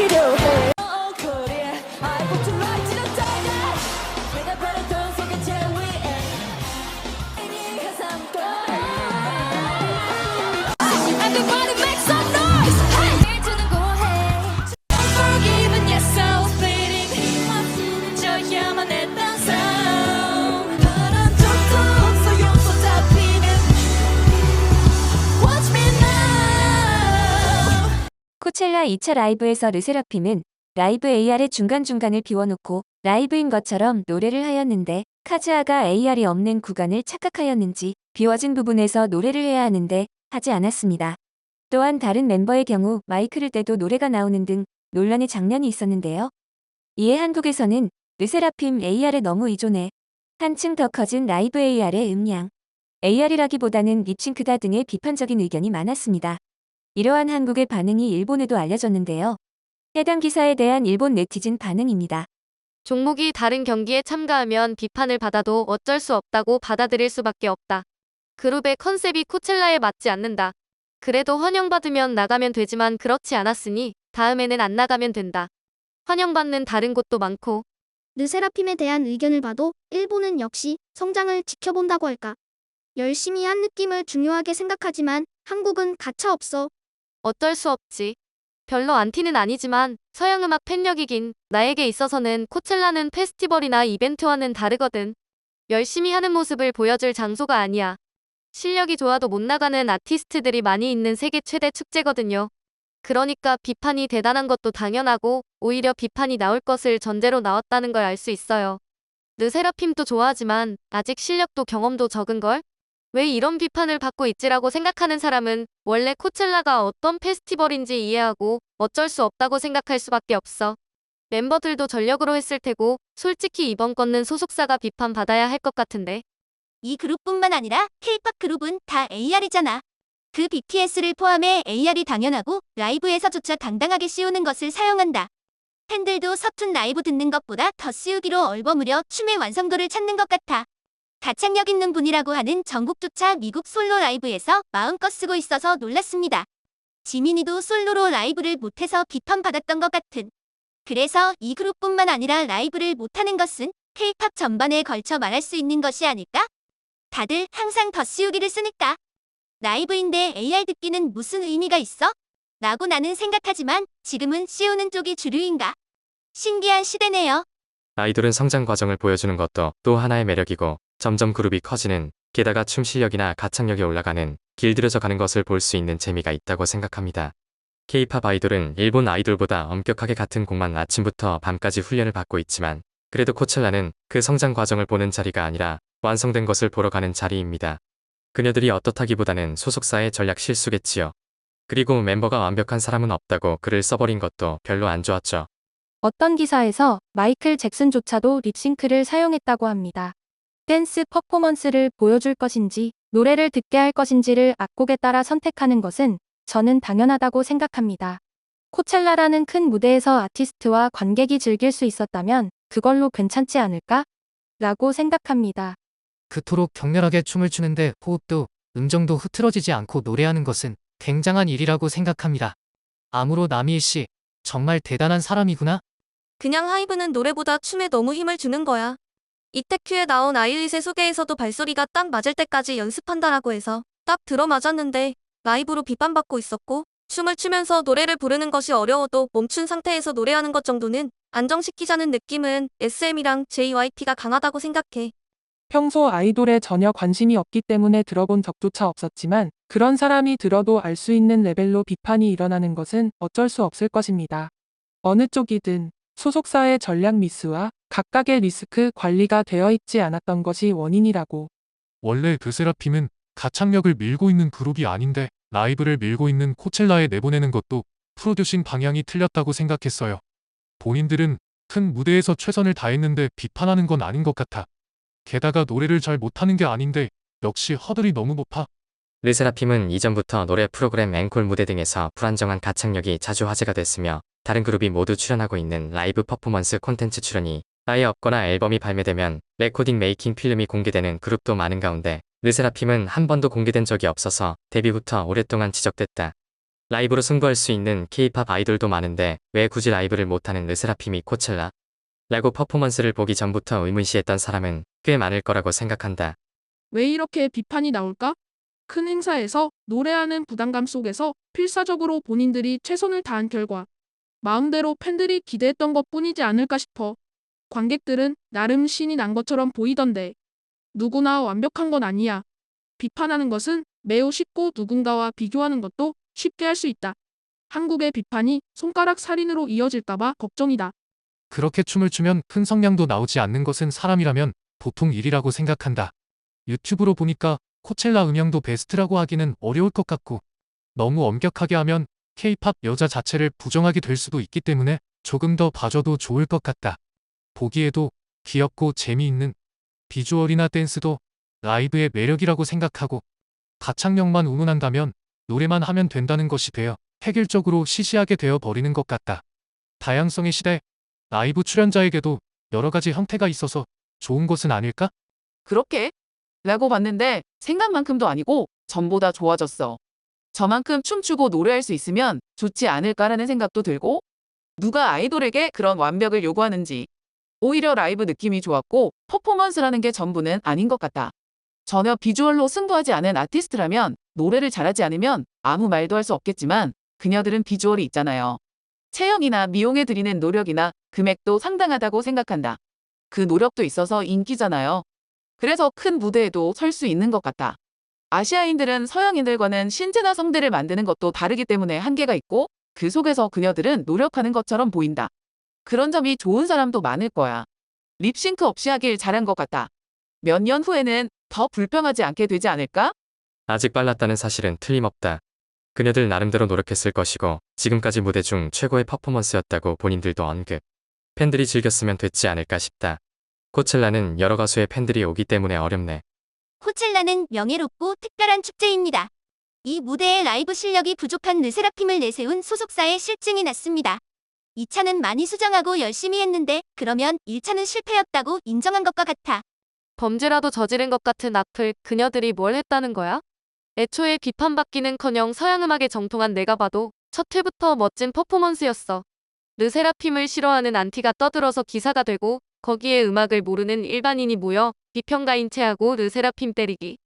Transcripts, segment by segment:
필요해. 그래 I want to ride to the darkness. 내가 바랬던 속에 제일 위에 네가 삼고 Everybody make some noise. Hey 주는 거해. Unforgiven yes so fleeting. 저야만 했던 sound. 바람 툭툭 소용도 잡히는 Watch me now. 코첼라 2차 라이브에서 르세라핌은 라이브 AR의 중간중간을 비워놓고 라이브인 것처럼 노래를 하였는데 카즈아가 AR이 없는 구간을 착각하였는지 비워진 부분에서 노래를 해야 하는데 하지 않았습니다. 또한 다른 멤버의 경우 마이크를 떼도 노래가 나오는 등 논란의 장면이 있었는데요. 이에 한국에서는 르세라핌 AR에 너무 의존해 한층 더 커진 라이브 AR의 음량, AR이라기보다는 립싱크다 등의 비판적인 의견이 많았습니다. 이러한 한국의 반응이 일본에도 알려졌는데요. 해당 기사에 대한 일본 네티즌 반응입니다. 종목이 다른 경기에 참가하면 비판을 받아도 어쩔 수 없다고 받아들일 수밖에 없다. 그룹의 컨셉이 코첼라에 맞지 않는다. 그래도 환영받으면 나가면 되지만 그렇지 않았으니 다음에는 안 나가면 된다. 환영받는 다른 곳도 많고. 르세라핌에 대한 의견을 봐도 일본은 역시 성장을 지켜본다고 할까. 열심히 한 느낌을 중요하게 생각하지만 한국은 가차없어. 어쩔 수 없지. 별로 안티는 아니지만 서양음악 팬력이긴 나에게 있어서는 코첼라는 페스티벌이나 이벤트와는 다르거든. 열심히 하는 모습을 보여줄 장소가 아니야. 실력이 좋아도 못 나가는 아티스트들이 많이 있는 세계 최대 축제거든요. 그러니까 비판이 대단한 것도 당연하고 오히려 비판이 나올 것을 전제로 나왔다는 걸 알 수 있어요. 르세라핌도 좋아하지만 아직 실력도 경험도 적은걸? 왜 이런 비판을 받고 있지라고 생각하는 사람은 원래 코첼라가 어떤 페스티벌인지 이해하고 어쩔 수 없다고 생각할 수밖에 없어. 멤버들도 전력으로 했을 테고 솔직히 이번 건은 소속사가 비판받아야 할 것 같은데. 이 그룹뿐만 아니라 K-팝 그룹은 다 AR이잖아. 그 BTS를 포함해 AR이 당연하고 라이브에서조차 당당하게 씌우는 것을 사용한다. 팬들도 서툰 라이브 듣는 것보다 더 씌우기로 얼버무려 춤의 완성도를 찾는 것 같아. 가창력 있는 분이라고 하는 정국조차 미국 솔로 라이브에서 마음껏 쓰고 있어서 놀랐습니다. 지민이도 솔로로 라이브를 못해서 비판받았던 것 같은. 그래서 이 그룹뿐만 아니라 라이브를 못하는 것은 K-팝 전반에 걸쳐 말할 수 있는 것이 아닐까? 다들 항상 더 씌우기를 쓰니까. 라이브인데 AR 듣기는 무슨 의미가 있어? 라고 나는 생각하지만 지금은 씌우는 쪽이 주류인가? 신기한 시대네요. 아이돌은 성장 과정을 보여주는 것도 또 하나의 매력이고 점점 그룹이 커지는, 게다가 춤 실력이나 가창력이 올라가는, 길들여져 가는 것을 볼 수 있는 재미가 있다고 생각합니다. K-팝 아이돌은 일본 아이돌보다 엄격하게 같은 곡만 아침부터 밤까지 훈련을 받고 있지만 그래도 코첼라는 그 성장 과정을 보는 자리가 아니라 완성된 것을 보러 가는 자리입니다. 그녀들이 어떻다기보다는 소속사의 전략 실수겠지요. 그리고 멤버가 완벽한 사람은 없다고 글을 써버린 것도 별로 안 좋았죠. 어떤 기사에서 마이클 잭슨조차도 립싱크를 사용했다고 합니다. 댄스 퍼포먼스를 보여줄 것인지 노래를 듣게 할 것인지를 악곡에 따라 선택하는 것은 저는 당연하다고 생각합니다. 코첼라라는 큰 무대에서 아티스트와 관객이 즐길 수 있었다면 그걸로 괜찮지 않을까? 라고 생각합니다. 그토록 격렬하게 춤을 추는데 호흡도 음정도 흐트러지지 않고 노래하는 것은 굉장한 일이라고 생각합니다. 아무로 나미일 씨, 정말 대단한 사람이구나. 그냥 하이브는 노래보다 춤에 너무 힘을 주는 거야. 이태큐에 나온 아일릿의 소개에서도 발소리가 딱 맞을 때까지 연습한다라고 해서 딱 들어맞았는데 라이브로 비판받고 있었고, 춤을 추면서 노래를 부르는 것이 어려워도 멈춘 상태에서 노래하는 것 정도는 안정시키자는 느낌은 SM이랑 JYP가 강하다고 생각해. 평소 아이돌에 전혀 관심이 없기 때문에 들어본 적조차 없었지만 그런 사람이 들어도 알 수 있는 레벨로 비판이 일어나는 것은 어쩔 수 없을 것입니다. 어느 쪽이든 소속사의 전략 미스와 각각의 리스크 관리가 되어 있지 않았던 것이 원인이라고. 원래 르세라핌은 가창력을 밀고 있는 그룹이 아닌데 라이브를 밀고 있는 코첼라에 내보내는 것도 프로듀싱 방향이 틀렸다고 생각했어요. 본인들은 큰 무대에서 최선을 다했는데 비판하는 건 아닌 것 같아. 게다가 노래를 잘 못하는 게 아닌데 역시 허들이 너무 높아. 르세라핌은 이전부터 노래 프로그램 앵콜 무대 등에서 불안정한 가창력이 자주 화제가 됐으며 다른 그룹이 모두 출연하고 있는 라이브 퍼포먼스 콘텐츠 출연이 아예 없거나 앨범이 발매되면 레코딩 메이킹 필름이 공개되는 그룹도 많은 가운데 르세라핌은 한 번도 공개된 적이 없어서 데뷔부터 오랫동안 지적됐다. 라이브로 승부할 수 있는 K-팝 아이돌도 많은데 왜 굳이 라이브를 못하는 르세라핌이 코첼라? 라고 퍼포먼스를 보기 전부터 의문시했던 사람은 꽤 많을 거라고 생각한다. 왜 이렇게 비판이 나올까? 큰 행사에서 노래하는 부담감 속에서 필사적으로 본인들이 최선을 다한 결과 마음대로 팬들이 기대했던 것뿐이지 않을까 싶어. 관객들은 나름 신이 난 것처럼 보이던데 누구나 완벽한 건 아니야. 비판하는 것은 매우 쉽고 누군가와 비교하는 것도 쉽게 할 수 있다. 한국의 비판이 손가락 살인으로 이어질까봐 걱정이다. 그렇게 춤을 추면 큰 성량도 나오지 않는 것은 사람이라면 보통 일이라고 생각한다. 유튜브로 보니까 코첼라 음향도 베스트라고 하기는 어려울 것 같고 너무 엄격하게 하면 K-팝 여자 자체를 부정하게 될 수도 있기 때문에 조금 더 봐줘도 좋을 것 같다. 보기에도 귀엽고 재미있는 비주얼이나 댄스도 라이브의 매력이라고 생각하고 가창력만 응원한다면 노래만 하면 된다는 것이 되어 획일적으로 시시하게 되어 버리는 것 같다. 다양성의 시대, 라이브 출연자에게도 여러 가지 형태가 있어서 좋은 것은 아닐까? 그렇게? 라고 봤는데 생각만큼도 아니고 전보다 좋아졌어. 저만큼 춤추고 노래할 수 있으면 좋지 않을까라는 생각도 들고 누가 아이돌에게 그런 완벽을 요구하는지 오히려 라이브 느낌이 좋았고 퍼포먼스라는 게 전부는 아닌 것 같다. 전혀 비주얼로 승부하지 않은 아티스트라면 노래를 잘하지 않으면 아무 말도 할 수 없겠지만 그녀들은 비주얼이 있잖아요. 체형이나 미용에 들이는 노력이나 금액도 상당하다고 생각한다. 그 노력도 있어서 인기잖아요. 그래서 큰 무대에도 설 수 있는 것 같다. 아시아인들은 서양인들과는 신체나 성대를 만드는 것도 다르기 때문에 한계가 있고 그 속에서 그녀들은 노력하는 것처럼 보인다. 그런 점이 좋은 사람도 많을 거야. 립싱크 없이 하길 잘한 것 같다. 몇 년 후에는 더 불평하지 않게 되지 않을까? 아직 빨랐다는 사실은 틀림없다. 그녀들 나름대로 노력했을 것이고 지금까지 무대 중 최고의 퍼포먼스였다고 본인들도 언급. 팬들이 즐겼으면 됐지 않을까 싶다. 코첼라는 여러 가수의 팬들이 오기 때문에 어렵네. 코첼라는 명예롭고 특별한 축제입니다. 이 무대에 라이브 실력이 부족한 르세라핌을 내세운 소속사의 실증이 났습니다. 2차는 많이 수정하고 열심히 했는데 그러면 1차는 실패였다고 인정한 것과 같아. 범죄라도 저지른 것 같은 악플, 그녀들이 뭘 했다는 거야? 애초에 비판받기는커녕 서양음악에 정통한 내가 봐도 첫 회부터 멋진 퍼포먼스였어. 르세라핌을 싫어하는 안티가 떠들어서 기사가 되고 거기에 음악을 모르는 일반인이 모여 비평가인 체하고 르세라핌 때리기.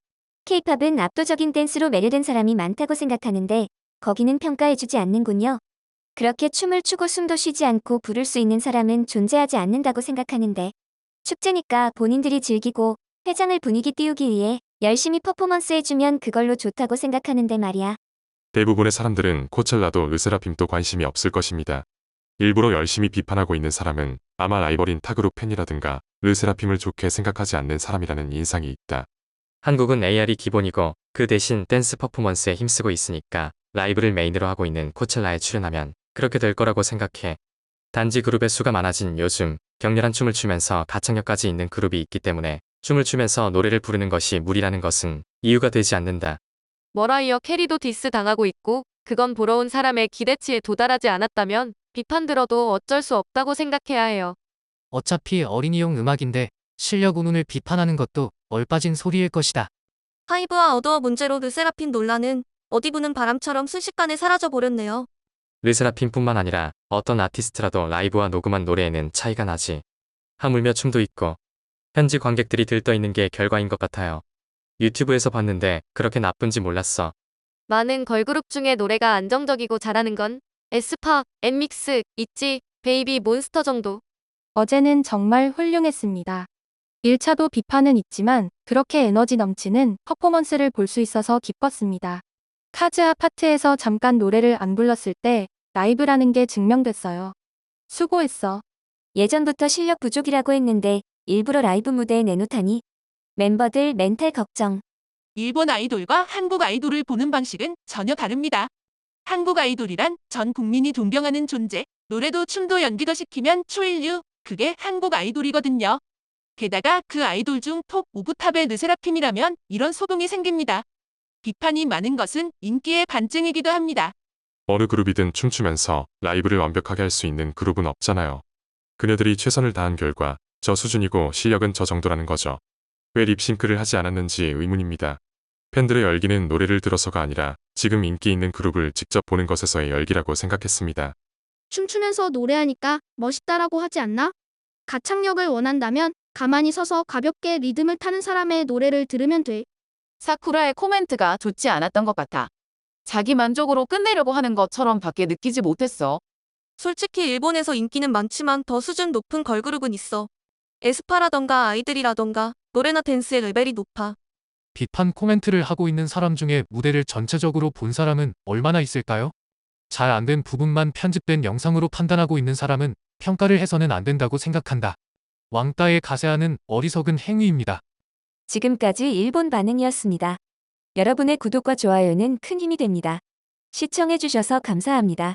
K-팝은 압도적인 댄스로 매료된 사람이 많다고 생각하는데 거기는 평가해주지 않는군요. 그렇게 춤을 추고 숨도 쉬지 않고 부를 수 있는 사람은 존재하지 않는다고 생각하는데 축제니까 본인들이 즐기고 회장을 분위기 띄우기 위해 열심히 퍼포먼스해주면 그걸로 좋다고 생각하는데 말이야. 대부분의 사람들은 코첼라도 르세라핌도 관심이 없을 것입니다. 일부러 열심히 비판하고 있는 사람은 아마 라이벌인 타그룹 팬이라든가 르세라핌을 좋게 생각하지 않는 사람이라는 인상이 있다. 한국은 AR이 기본이고 그 대신 댄스 퍼포먼스에 힘쓰고 있으니까 라이브를 메인으로 하고 있는 코첼라에 출연하면 그렇게 될 거라고 생각해. 단지 그룹의 수가 많아진 요즘 격렬한 춤을 추면서 가창력까지 있는 그룹이 있기 때문에 춤을 추면서 노래를 부르는 것이 무리라는 것은 이유가 되지 않는다. 머라이어 캐리도 디스 당하고 있고 그건 보러 온 사람의 기대치에 도달하지 않았다면 비판 들어도 어쩔 수 없다고 생각해야 해요. 어차피 어린이용 음악인데 실력 운운을 비판하는 것도 얼빠진 소리일 것이다. 하이브와 어두워 문제로 르세라핌 논란은 어디 부는 바람처럼 순식간에 사라져버렸네요. 르세라핌뿐만 아니라 어떤 아티스트라도 라이브와 녹음한 노래에는 차이가 나지. 하물며 춤도 있고 현지 관객들이 들떠있는 게 결과인 것 같아요. 유튜브에서 봤는데 그렇게 나쁜지 몰랐어. 많은 걸그룹 중에 노래가 안정적이고 잘하는 건 에스파, 엔믹스, 있지, 베이비 몬스터 정도. 어제는 정말 훌륭했습니다. 1차도 비판은 있지만 그렇게 에너지 넘치는 퍼포먼스를 볼 수 있어서 기뻤습니다. 카즈아 파트에서 잠깐 노래를 안 불렀을 때 라이브라는 게 증명됐어요. 수고했어. 예전부터 실력 부족이라고 했는데 일부러 라이브 무대에 내놓다니. 멤버들 멘탈 걱정. 일본 아이돌과 한국 아이돌을 보는 방식은 전혀 다릅니다. 한국 아이돌이란 전 국민이 존경하는 존재, 노래도 춤도 연기도 시키면 초일류, 그게 한국 아이돌이거든요. 게다가 그 아이돌 중 톱 5부 탑의 르세라핌이라면 이런 소동이 생깁니다. 비판이 많은 것은 인기의 반증이기도 합니다. 어느 그룹이든 춤추면서 라이브를 완벽하게 할 수 있는 그룹은 없잖아요. 그녀들이 최선을 다한 결과 저 수준이고 실력은 저 정도라는 거죠. 왜 립싱크를 하지 않았는지 의문입니다. 팬들의 열기는 노래를 들어서가 아니라 지금 인기 있는 그룹을 직접 보는 것에서의 열기라고 생각했습니다. 춤추면서 노래하니까 멋있다라고 하지 않나? 가창력을 원한다면 가만히 서서 가볍게 리듬을 타는 사람의 노래를 들으면 돼. 사쿠라의 코멘트가 좋지 않았던 것 같아. 자기 만족으로 끝내려고 하는 것처럼 밖에 느끼지 못했어. 솔직히 일본에서 인기는 많지만 더 수준 높은 걸그룹은 있어. 에스파라던가 아이들이라던가 노래나 댄스의 레벨이 높아. 비판 코멘트를 하고 있는 사람 중에 무대를 전체적으로 본 사람은 얼마나 있을까요? 잘 안 된 부분만 편집된 영상으로 판단하고 있는 사람은 평가를 해서는 안 된다고 생각한다. 왕따의 가세하는 어리석은 행위입니다. 지금까지 일본 반응이었습니다. 여러분의 구독과 좋아요는 큰 힘이 됩니다. 시청해주셔서 감사합니다.